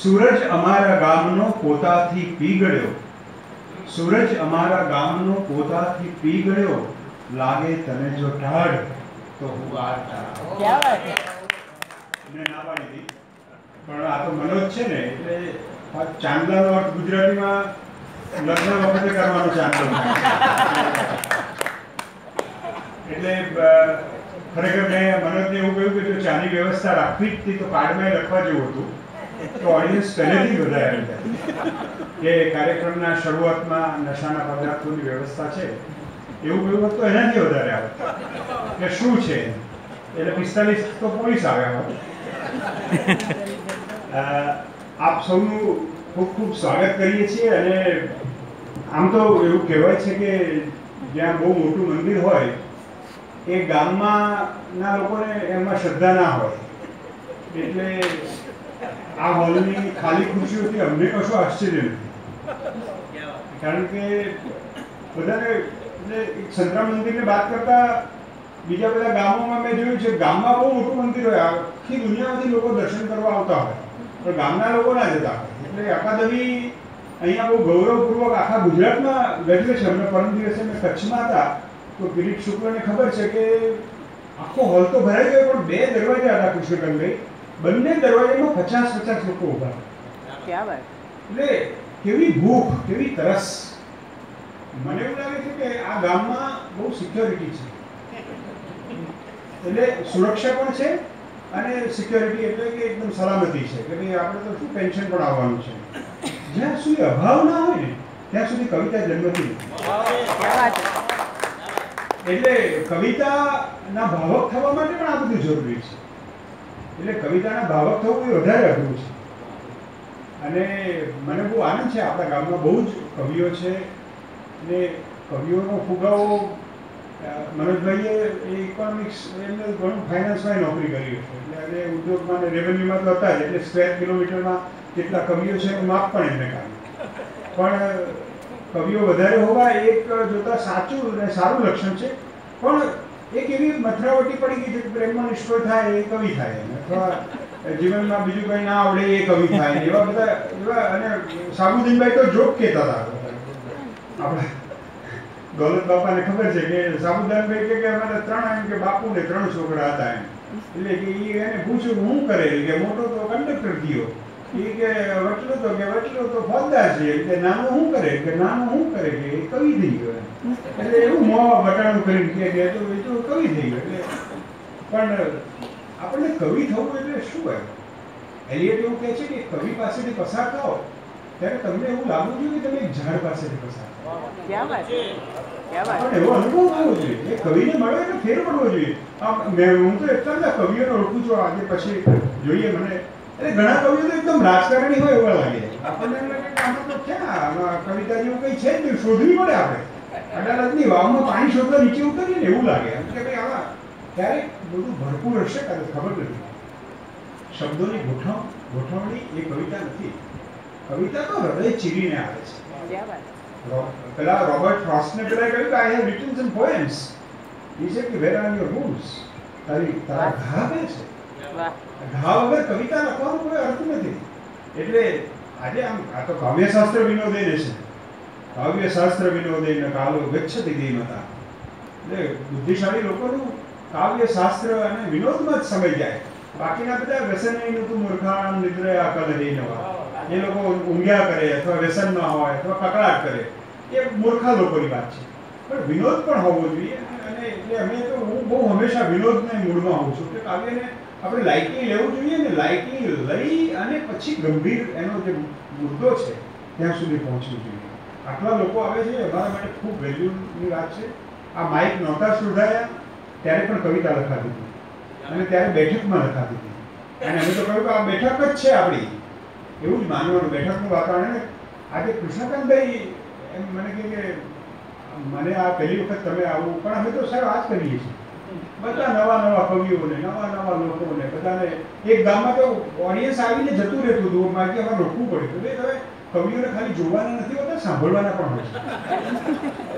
સૂરજ અમારા ગામનો પોતાથી પીગળ્યો, સૂરજ અમારા ગામનો પોતાથી પીગળ્યો, લાગે તને જો ઢાળ તો હું આ તારા. क्या बात है. મેં ના પાડી હતી, પણ આ તો મનોજ છે ને, એટલે આ ચાંદલાનો અર્થ ગુજરાતીમાં લગ્ન વખતે કરવાનો ચાંદલો. એટલે ખરેખર મેં મનોજને એવું કહ્યું કે જો ચાની વ્યવસ્થા રાખવી જ હતી તો કાર્ડમાં લખવા જેવું હતું, તો ઓડિયન્સ પહેલેથી વધારે આવી જાય કે કાર્યક્રમના શરૂઆતમાં નશાના પદાર્થોની વ્યવસ્થા છે એવું કહ્યું હોત તો એનાથી વધારે આવે કે શું છે, એટલે 45 તો પોલીસ આવ્યા હોત. આપ સૌનું ખૂબ ખૂબ સ્વાગત કરીએ છીએ. અને આમ તો એવું કહેવાય છે કે જ્યાં બહુ મોટું મંદિર હોય એ ગામમાં લોકોને એમાં શ્રદ્ધા ના હોય, એટલે આ હોલની ખાલી ખુરશીઓથી અમને કશું આશ્ચર્ય નથી, કારણ કે બધાને એટલે સંતરામ મંદિરને વાત કરતા બીજા બધા ગામોમાં મેં જોયું છે, ગામમાં બહુ મોટું મંદિર હોય, આખી દુનિયામાંથી લોકો દર્શન કરવા આવતા હોય, પણ ગામના લોકો ના જતા હોય. એટલે અકાદમી અહીંયા બહુ ગૌરવપૂર્વક આખા ગુજરાતમાં ગજવે છે. અમને પરમ દિવસે મેં કચ્છમાં હતા તો કિરીટ શુક્લને ખબર છે કે આખો હોલ તો ભરાઈ ગયો, પણ 2 દરવાજા હતા કૃષ્ણકંડભાઈ, બંને દરવાજામાં 50-50 લોકો ઊભા. क्या बात. એટલે કેવી ભૂખ, કેવી તરસ. મને એવું લાગે છે કે આ ગામમાં બહુ સિક્યોરિટી છે, એટલે સુરક્ષા પણ છે અને સિક્યોરિટી એટલે કે એકદમ સલામતી છે કે ભાઈ આપણે તો શું પેન્શન પણ આવવાનું છે. જ્યાં સુધી અભાવ ના હોય ને ત્યાં સુધી કવિતા જન્મતી નથી. એટલે કવિતાના ભાવક થવા માટે પણ આ બધું જરૂરી છે. એટલે કવિતાના ભાવક થવું એ વધારે અઘરું છે. અને મને બહુ આનંદ છે, આપણા ગામમાં બહુ જ કવિઓ છે ને કવિઓનો ફુગાવો મનોજભાઈએ ઇકોનોમિક્સ એમને ઘણું ફાઇનાન્સમાં નોકરી કરી છે, એટલે અને ઉદ્યોગમાં ને રેવન્યુમાં તો હતા જ, એટલે સ્ક્વેર કિલોમીટરમાં કેટલા કવિઓ છે એનું માપ પણ એમને કાઢ્યું. પણ કવિઓ વધારે હોવા એક જોતા સાચું અને સારું લક્ષણ છે, પણ એક એવી મથરાવટી પડી ગઈ છે કે પ્રેમમાં નિષ્ફળ થાય એ કવિ થાય, અથવા જીવનમાં બીજું કંઈ ના આવડે એ કવિ થાય, એવા બધા એવા. અને સાબુદ્દીનભાઈ તો જોક કહેતા હતા. આપણા દોલત બાપાને ખબર છે કે સાબુદ્દીનભાઈ કે અમારે 3 એમ કે બાપુને 3 છોકરા હતા એમ, એટલે કે એને પૂછ્યું હું કરે કે મોટો તો કંડક્ટર થયો, એ કે વટલો તો ફોજદાર છે, કે નાનું શું કરે કે નાનું શું કરે કે એ કવિ થઈ ગયો. એટલે એવું મોં વટાણું કરીને કે તો એ તો કવિ થઈ ગયો. એટલે પણ આપણને કવિ થવું એટલે શું હોય? એલિયટ એવું કહે છે કે કવિ પાસેથી પસાર થાઓ ત્યારે તમને એવું લાગવું જોઈએ કે તમે એક ઝાડ પાસેથી પસાર થાઓ. क्या बात. क्या बात. પણ એવો અનુભવ થવો જોઈએ, એ કવિને મળે એટલે ફેર પડવો જોઈએ. હું તો એટલા બધા કવિઓને ઓળખું છું આજે, પછી જોઈએ મને. એટલે ઘણા કવિઓ તો એકદમ રાજકારણી હોય એવા લાગે, આપણને એમ લાગે કે આમાં તો ક્યાં કવિતા જેવું કંઈ છે જ નહીં, શોધવી પડે આપણે. અડાલજની વાવમાં પાણી શોધવા નીચે ઉતરીએ ને એવું લાગે, એમ કે ભાઈ આમાં ક્યારેક બધું ભરપૂર હશે કાલે ખબર નથી. શબ્દોની ગોઠવણી એ કવિતા નથી. કવિતા તો હૃદય ચીરીને આવે છે. क्या बात. પેલા રોબર્ટ ફ્રોસ્ટને પેલા કહ્યું કે I have written some poems. he said કે where are your wounds? તારા ઘા બે છે. वाह. ઘા વગર કવિતા લખવાનો કોઈ અર્થ નથી. એટલે આજે આમ આ તો કાવ્યશાસ્ત્ર વિનોદેન છે, કાવ્યશાસ્ત્ર વિનોદેન કાલો ગચ્છતિ ધીમતા. એટલે બુદ્ધિશાળી લોકોનું કાવ્યશાસ્ત્ર અને વિનોદમાં જ સમય જાય, બાકીના બધા વ્યસનનું તું મૂર્ખાણ નિદ્રયા કલ નવા, એ લોકો ઊંઘ્યા કરે અથવા વ્યસનમાં હોય અથવા કકળાટ કરે, એ મૂર્ખા લોકોની વાત છે. પણ વિનોદ પણ હોવો જોઈએ. અને એટલે અમે તો હું બહુ હંમેશા વિનોદને મૂળમાં હોઉં છું કે કાવ્યને આપણે લાઇટલી લેવું જોઈએ ને, લાઇટલી લઈ અને પછી ગંભીર એનો જે મુદ્દો છે ત્યાં સુધી પહોંચવું જોઈએ. આટલા લોકો આવે છે અમારા માટે ખૂબ વેલ્યુની વાત છે. આ માઇક નહોતા શોધાયા ત્યારે પણ કવિતા લખાતી હતી, અને ત્યારે બેઠકમાં લખાતી હતી, અને અમે તો કહ્યું કે આ બેઠક જ છે આપણી, એવું જ માનવાનું, બેઠકનું વાતાવરણ. આજે કૃષ્ણકાંતભાઈ એમ મને કહે કે મને આ પહેલી વખત તમે આવું, પણ અમે તો સાહેબ આ જ કરીએ છીએ. બધા નવા કવિઓને, નવા લોકોને બધાને એક ગામમાં તો ઓડિયન્સ આવીને જતું રહેતું હતું, બાકી અમારે રોકવું પડ્યું. એટલે કવિઓને ખાલી જોવાના નથી હોતા, સાંભળવાના પણ હોય છે.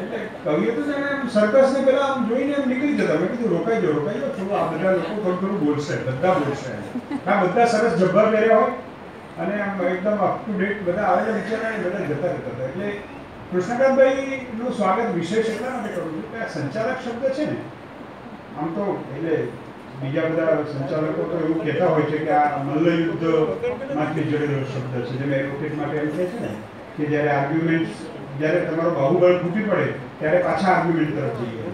એટલે કવિઓ તો જાણે આમ સર્કસને પેલા આમ જોઈને એમ નીકળી જતા. મેં કીધું રોકાઈ જાઓ થોડું, આ બધા લોકો થોડું બોલશે, બધા બોલશે. આ બધા સરસ જબ્બર પહેર્યા હોય, અને આમ એકદમ અપ ટુ ડેટ બધા આવેલા વિચારા બધા જતા રહેતા હતા. એટલે કૃષ્ણકાંતભાઈનું સ્વાગત વિશેષ એટલા માટે કરું છું કે આ સંચાલક શબ્દ છે ને, આમ તો એટલે બીજા બધા સંચાલકો તો એવું કહેતા હોય છે કે આ મલ્લયુદ્ધમાંથી જોડેલો શબ્દ છે. જેમ એડવોકેટ માટે એમ કહે છે ને કે જ્યારે આર્ગ્યુમેન્ટ્સ, જ્યારે તમારો બાહુબળ તૂટી પડે ત્યારે પાછા આર્ગ્યુમેન્ટ તરફ જઈએ.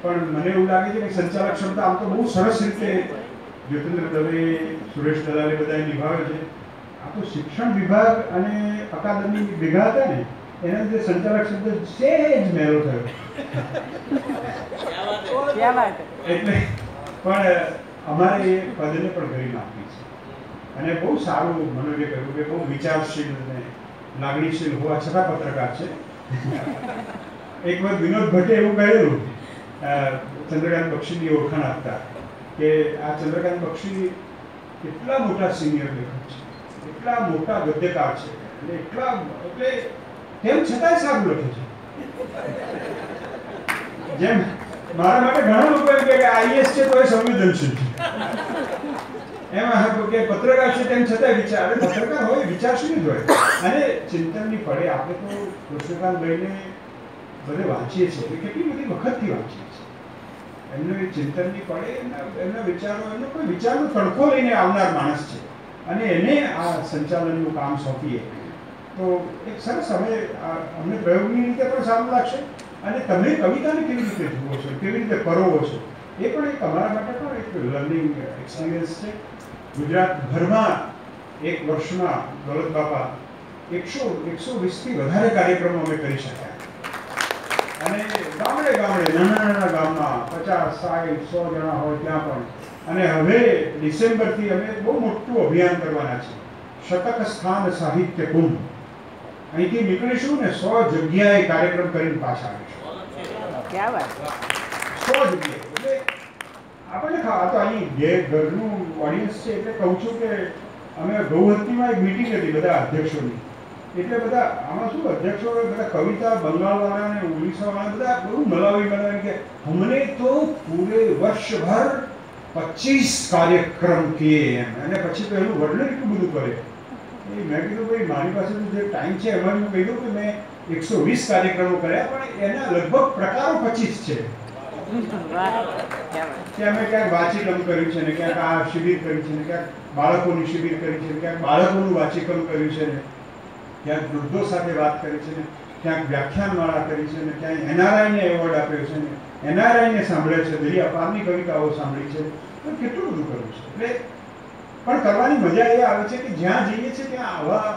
પણ મને એવું લાગે છે કે સંચાલક શબ્દ આમ તો બહુ સરસ રીતે જ્યોતિન્દ્ર દવે, સુરેશ દલાલે બધાએ નિભાવ્યો છે. આ તો શિક્ષણ વિભાગ અને અકાદમી ભેગા હતા ને એના લીધે સંચાલક શબ્દ સહેજ મેળો થયો. એટલે પણ અમારે એ પદને પણ ગરિમા આપી છે અને બહુ સારું મનોજે કહ્યું કે બહુ વિચારશીલ અને લાગણીશીલ હોવા છતાં પત્રકાર છે. એક વખત વિનોદ ભટ્ટે એવું કહેલું ચંદ્રકાંત બક્ષીની ઓળખાણ આપતા કે આ ચંદ્રકાંત બક્ષી કેટલા મોટા સિનિયર લેખક છે, એટલા મોટા ગદ્યકાર છે અને એટલા એટલે તેમ છતાંય સારું લખે છે. જેમ મારા માટે ઘણા લોકો એમ કે આઈએસ છે તો એ સંવેદનશીલ છે, એમાં કે પત્રકાર છે તેમ છતાંય વિચાર, પત્રકાર હોય વિચારશીલ જ હોય. અને ચિંતનની પડે આપણે તો કૃષ્ણકાંતભાઈને બધે વાંચીએ છીએ, કેટલી બધી વખતથી વાંચીએ છીએ. એમનું એ ચિંતનની પડે એમના વિચારો, એમનો કોઈ વિચારનો તડકો લઈને આવનાર માણસ છે અને એને આ સંચાલનનું કામ સોંપીએ તો એક સરસ અમને પ્રયોગની રીતે પણ સારું લાગશે અને તમે કવિતાને કેવી રીતે જુઓ છો, કેવી રીતે પરોવો છો, એ પણ એક અમારા માટે પણ એક લર્નિંગ એક્સપિરિયન્સ છે. ગુજરાતભરમાં એક વર્ષમાં દોલત બાપા 120થી વધારે કાર્યક્રમો અમે કરી શક્યા અને ગામડે ગામડે નાના ગામમાં 50, 60, 100 જણા હોય ત્યાં પણ. અને હવે ડિસેમ્બરથી અમે બહુ મોટું અભિયાન કરવાના છે, શતક સ્થાન સાહિત્ય કુંભ. અહીંથી નીકળીશું ને 100 જગ્યાએ કાર્યક્રમ કરીને પાછા આવીશું. 100 જગ્યાએ એટલે આપણે આ તો અહીં ઘરનું ઓડિયન્સ છે એટલે કહું છું કે અમે ગૌહત્તીમાં એક મિટિંગ હતી બધા અધ્યક્ષોની. એટલે બધા આમાં શું અધ્યક્ષો બધા કવિતા બંગાળવાળા અને ઓડિશાવાળા બધા બહુ મલાવી કે અમને તો પૂરે વર્ષભર 25 કાર્યક્રમ કિએ એમ. અને પછી તો એનું વર્ણન એટલું બધું કરે. મેં કીધું ભાઈ મારી પાસે જે ટાઈમ છે એમાં મેં કહ્યું કે મેં 120 કાર્યક્રમો કર્યા પણ એના લગભગ પ્રકારો 25 છે. કે અમે ક્યાંક વાચીકમ કર્યું છે ને, ક્યાંક આ શિબિર કરી છે ને, ક્યાંક બાળકોની શિબિર કરી છે, ક્યાંક બાળકોનું વાચીકમ કર્યું છે ને, ક્યાંક વૃદ્ધો સાથે વાત કરી છે ને, ક્યાંક વ્યાખ્યાનમાળા કરી છે ને, ક્યાંક એનઆરઆઈને એવોર્ડ આપ્યો છે ને, એનઆરઆઈને સાંભળે છે, દરિયા પારની કવિતાઓ સાંભળી છે. તો કેટલું બધું કર્યું છે. એટલે પણ કરવાની મજા એ આવે છે કે જ્યાં જઈએ છીએ ત્યાં આવા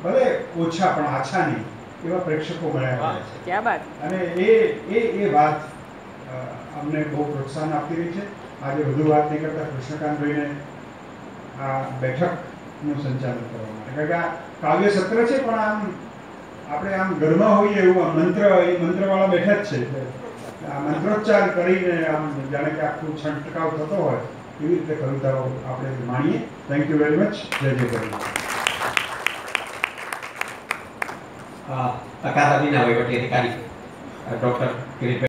ભલે ઓછા પણ આછા નહીં એવા પ્રેક્ષકો મળ્યા છે અને એ વાત અમને બહુ પ્રોત્સાહન આપતી રહી છે. આજે વધુ વાત નહીં કરતા કૃષ્ણકાંતભાઈને આ બેઠકનું સંચાલન કરવા માટે, કારણ કે આ કાવ્ય સત્ર છે પણ આમ આપણે આમ ઘરમાં હોઈએ એવું મંત્રવાળા બેઠા જ છે. આ મંત્રોચ્ચાર કરીને આમ જાણે કે આખું છંટકાવ થતો હોય એવી રીતે કવિતાઓ આપણે માણીએ. Thank you very much. જય જય કરી. અકાદમીના વહીવટી અધિકારી ડૉક્ટર કિરીટભાઈ